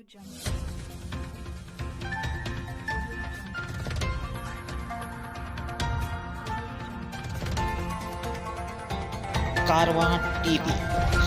कारवां TV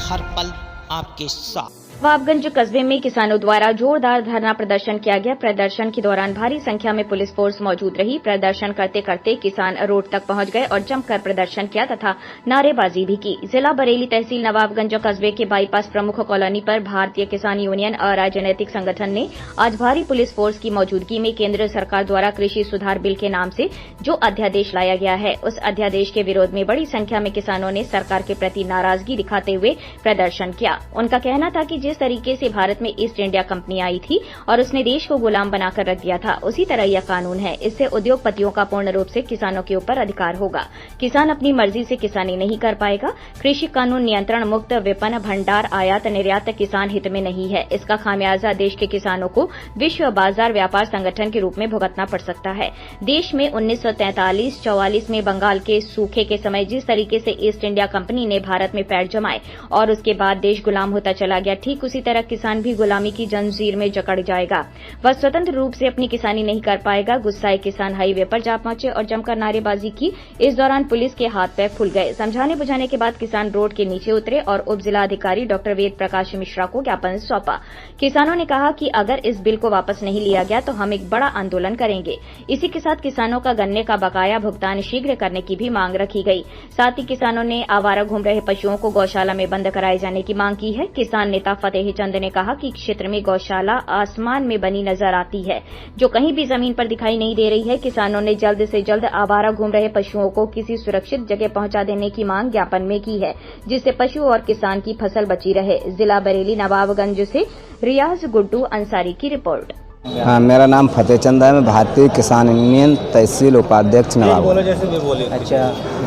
हर पल आपके साथ। नवाबगंज कस्बे में किसानों द्वारा जोरदार धरना प्रदर्शन किया गया। प्रदर्शन के दौरान भारी संख्या में पुलिस फोर्स मौजूद रही। प्रदर्शन करते करते किसान रोड तक पहुंच गए और जमकर प्रदर्शन किया तथा नारेबाजी भी की। जिला बरेली तहसील नवाबगंज कस्बे के बाईपास प्रमुख कॉलोनी पर भारतीय किसान यूनियन और राजनीतिक संगठन ने आज भारी पुलिस फोर्स की मौजूदगी में केंद्र सरकार द्वारा कृषि सुधार बिल के नाम से जो अध्यादेश लाया गया है, उस अध्यादेश के विरोध में बड़ी संख्या में किसानों ने सरकार के प्रति नाराजगी दिखाते हुए प्रदर्शन किया। उनका कहना था कि जिस तरीके से भारत में ईस्ट इंडिया कंपनी आई थी और उसने देश को गुलाम बनाकर रख दिया था, उसी तरह यह कानून है। इससे उद्योगपतियों का पूर्ण रूप से किसानों के ऊपर अधिकार होगा। किसान अपनी मर्जी से किसानी नहीं कर पाएगा। कृषि कानून नियंत्रण मुक्त विपणन भंडार आयात निर्यात किसान हित में नहीं है। इसका खामियाजा देश के किसानों को विश्व बाजार व्यापार संगठन के रूप में भुगतना पड़ सकता है। देश में 1943-44 में बंगाल के सूखे के समय जिस तरीके से ईस्ट इंडिया कंपनी ने भारत में पैर जमाए और उसके बाद देश गुलाम होता चला गया, ठीक उसी तरह किसान भी गुलामी की जंजीर में जकड़ जाएगा। वह स्वतंत्र रूप से अपनी किसानी नहीं कर पाएगा। गुस्साए किसान हाईवे पर जा पहुंचे और जमकर नारेबाजी की। इस दौरान पुलिस के हाथ पैर फूल गए। समझाने बुझाने के बाद किसान रोड के नीचे उतरे और उप जिलाधिकारी डॉक्टर वेद प्रकाश मिश्रा को ज्ञापन सौंपा। किसानों ने कहा कि अगर इस बिल को वापस नहीं लिया गया तो हम एक बड़ा आंदोलन करेंगे। इसी के साथ किसानों का गन्ने का बकाया भुगतान शीघ्र करने की भी मांग रखी गई। साथ ही किसानों ने आवारा घूम रहे पशुओं को गौशाला में बंद कराए जाने की मांग की है। किसान नेता फतेह चंद ने कहा कि क्षेत्र में गौशाला आसमान में बनी नजर आती है, जो कहीं भी जमीन पर दिखाई नहीं दे रही है। किसानों ने जल्द से जल्द आवारा घूम रहे पशुओं को किसी सुरक्षित जगह पहुंचा देने की मांग ज्ञापन में की है, जिससे पशु और किसान की फसल बची रहे। जिला बरेली नवाबगंज से रियाज गुड्डू अंसारी की रिपोर्ट। हाँ, मेरा नाम फतेह चंद है। मैं भारतीय किसान यूनियन तहसील उपाध्यक्ष नवाबगंज। अच्छा,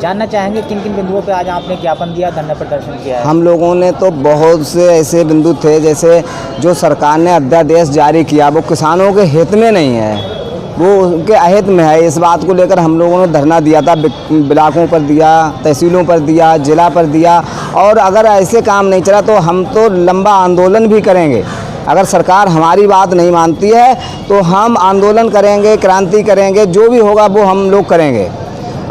जानना चाहेंगे किन किन बिंदुओं पे आज आपने ज्ञापन दिया, धरना प्रदर्शन किया है? हम लोगों ने तो बहुत से ऐसे बिंदु थे, जैसे जो सरकार ने अध्यादेश जारी किया वो किसानों के हित में नहीं है, वो उनके अहित में है। इस बात को लेकर हम लोगों ने धरना दिया था। ब्लॉकों पर दिया, तहसीलों पर दिया, जिला पर दिया। और अगर ऐसे काम नहीं चला तो हम तो लंबा आंदोलन भी करेंगे। अगर सरकार हमारी बात नहीं मानती है तो हम आंदोलन करेंगे, क्रांति करेंगे, जो भी होगा वो हम लोग करेंगे।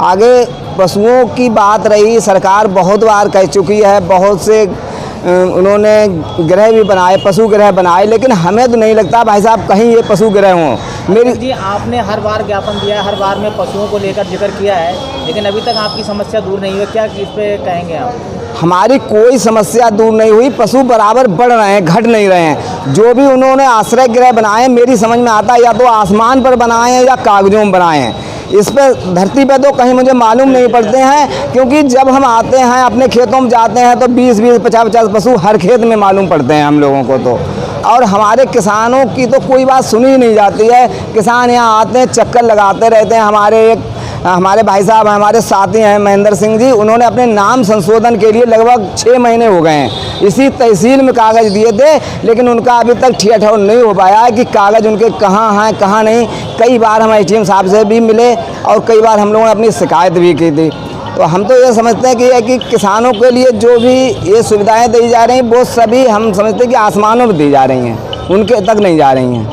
आगे पशुओं की बात रही, सरकार बहुत बार कह चुकी है, बहुत से उन्होंने गृह भी बनाए, पशु गृह बनाए, लेकिन हमें तो नहीं लगता भाई साहब कहीं ये पशु गृह हों। मेरी जी, आपने हर बार ज्ञापन दिया है, हर बार में पशुओं को लेकर जिक्र किया है, लेकिन अभी तक आपकी समस्या दूर नहीं हुई। क्या इस पे कहेंगे आप? हमारी कोई समस्या दूर नहीं हुई। पशु बराबर बढ़ रहे हैं, घट नहीं रहे हैं। जो भी उन्होंने आश्रय गृह बनाए, मेरी समझ में आता है या तो आसमान पर बनाए हैं या कागजों में बनाए हैं। इस पर धरती पे तो कहीं मुझे मालूम नहीं पड़ते हैं, क्योंकि जब हम आते हैं अपने खेतों में जाते हैं तो 20-20, 50-50 पशु हर खेत में मालूम पड़ते हैं हम लोगों को तो। और हमारे किसानों की तो कोई बात सुनी ही नहीं जाती है। किसान यहाँ आते हैं, चक्कर लगाते रहते हैं। हमारे भाई साहब, हमारे साथी हैं महेंद्र सिंह जी, उन्होंने अपने नाम संशोधन के लिए लगभग 6 महीने हो गए हैं। इसी तहसील में कागज़ दिए थे, लेकिन उनका अभी तक ठिया नहीं हो पाया है कि कागज़ उनके कहाँ हैं कहाँ नहीं। कई बार हम एसडीएम साहब से भी मिले और कई बार हम लोगों ने अपनी शिकायत भी की थी। तो हम तो ये समझते हैं कि किसानों के लिए जो भी ये सुविधाएँ दी जा रही हैं वो सभी हम समझते हैं कि आसमानों में दी जा रही हैं, उनके तक नहीं जा रही हैं।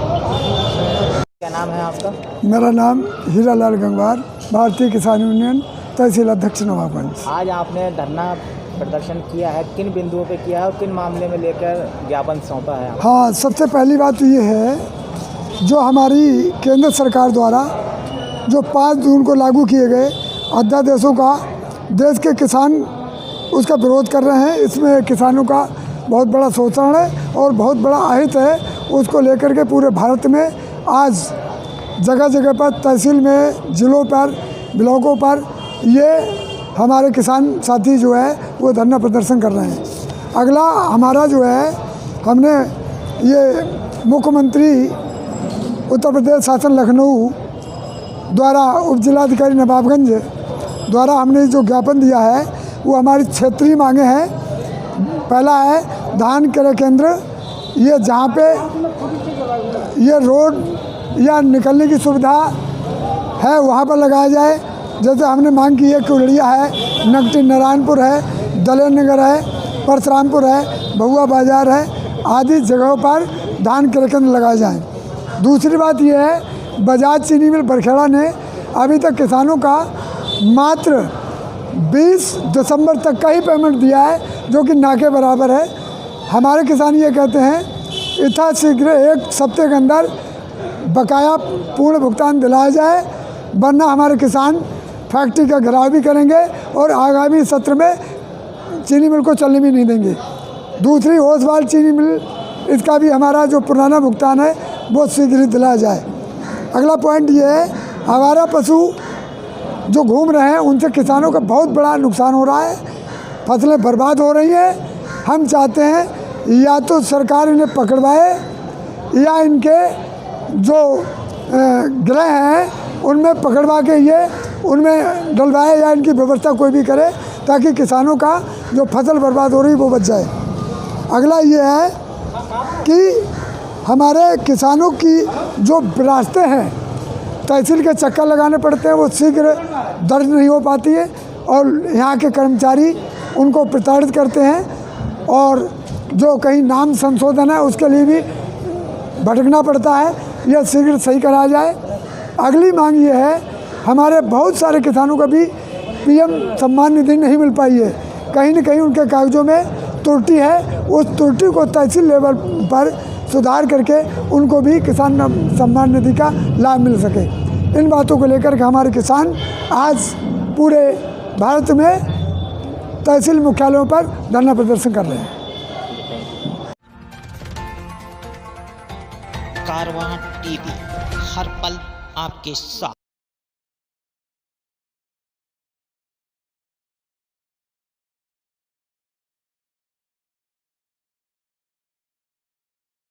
क्या नाम है आपका? मेरा नाम हीरालाल गंगवार, भारतीय किसान यूनियन तहसील अध्यक्ष नवाबगंज। आज आपने धरना प्रदर्शन किया है, किन बिंदुओं पे किया है और किन मामले में लेकर ज्ञापन सौंपा है? हाँ, सबसे पहली बात ये है, जो हमारी केंद्र सरकार द्वारा जो 5 जून को लागू किए गए अध्यादेशों का देश के किसान उसका विरोध कर रहे हैं। इसमें किसानों का बहुत बड़ा शोषण है और बहुत बड़ा अहित है। उसको लेकर के पूरे भारत में आज जगह जगह पर, तहसील में, जिलों पर, ब्लॉकों पर ये हमारे किसान साथी जो है वो धरना प्रदर्शन कर रहे हैं। अगला हमारा जो है, हमने ये मुख्यमंत्री उत्तर प्रदेश शासन लखनऊ द्वारा उप जिलाधिकारी नवाबगंज द्वारा हमने जो ज्ञापन दिया है वो हमारी क्षेत्रीय मांगे हैं। पहला है धान क्रय केंद्र, ये जहाँ पे ये रोड या निकलने की सुविधा है वहाँ पर लगाया जाए। जैसे हमने मांग की है कि उड़िया है, नगटी नारायणपुर है, दलेर नगर है, परशुरामपुर है, बहुआ बाजार है, आदि जगहों पर धान क्रय केंद्र लगाए जाएं। दूसरी बात यह है, बजाज चीनी मिल बरखेड़ा ने अभी तक किसानों का मात्र 20 दिसंबर तक का ही पेमेंट दिया है, जो कि ना के बराबर है। हमारे किसान ये कहते हैं यथाशीघ्र 1 सप्ताह के अंदर बकाया पूर्ण भुगतान दिलाया जाए, वरना हमारे किसान फैक्ट्री का घेराव भी करेंगे और आगामी सत्र में चीनी मिल को चलने भी नहीं देंगे। दूसरी ओसवाल चीनी मिल, इसका भी हमारा जो पुराना भुगतान है वो शीघ्र ही दिलाया जाए। अगला पॉइंट ये है, आवारा पशु जो घूम रहे हैं उनसे किसानों का बहुत बड़ा नुकसान हो रहा है, फसलें बर्बाद हो रही हैं। हम चाहते हैं या तो सरकार इन्हें पकड़वाए या इनके जो गृह हैं उनमें पकड़वा के ये उनमें डलवाए या इनकी व्यवस्था कोई भी करे, ताकि किसानों का जो फसल बर्बाद हो रही है वो बच जाए। अगला ये है कि हमारे किसानों की जो रास्ते हैं तहसील के चक्कर लगाने पड़ते हैं, वो शीघ्र दर्ज नहीं हो पाती है और यहाँ के कर्मचारी उनको प्रताड़ित करते हैं और जो कहीं नाम संशोधन है उसके लिए भी भटकना पड़ता है। यह शीघ्र सही कराया जाए। अगली मांग ये है, हमारे बहुत सारे किसानों को भी पीएम सम्मान निधि नहीं मिल पाई है। कहीं न कहीं उनके कागजों में त्रुटि है, उस त्रुटि को तहसील लेवल पर सुधार करके उनको भी किसान सम्मान निधि का लाभ मिल सके। इन बातों को लेकर के हमारे किसान आज पूरे भारत में तहसील मुख्यालयों पर धरना प्रदर्शन कर रहे हैं। कारवां टीवी, हर पल आपके साथ।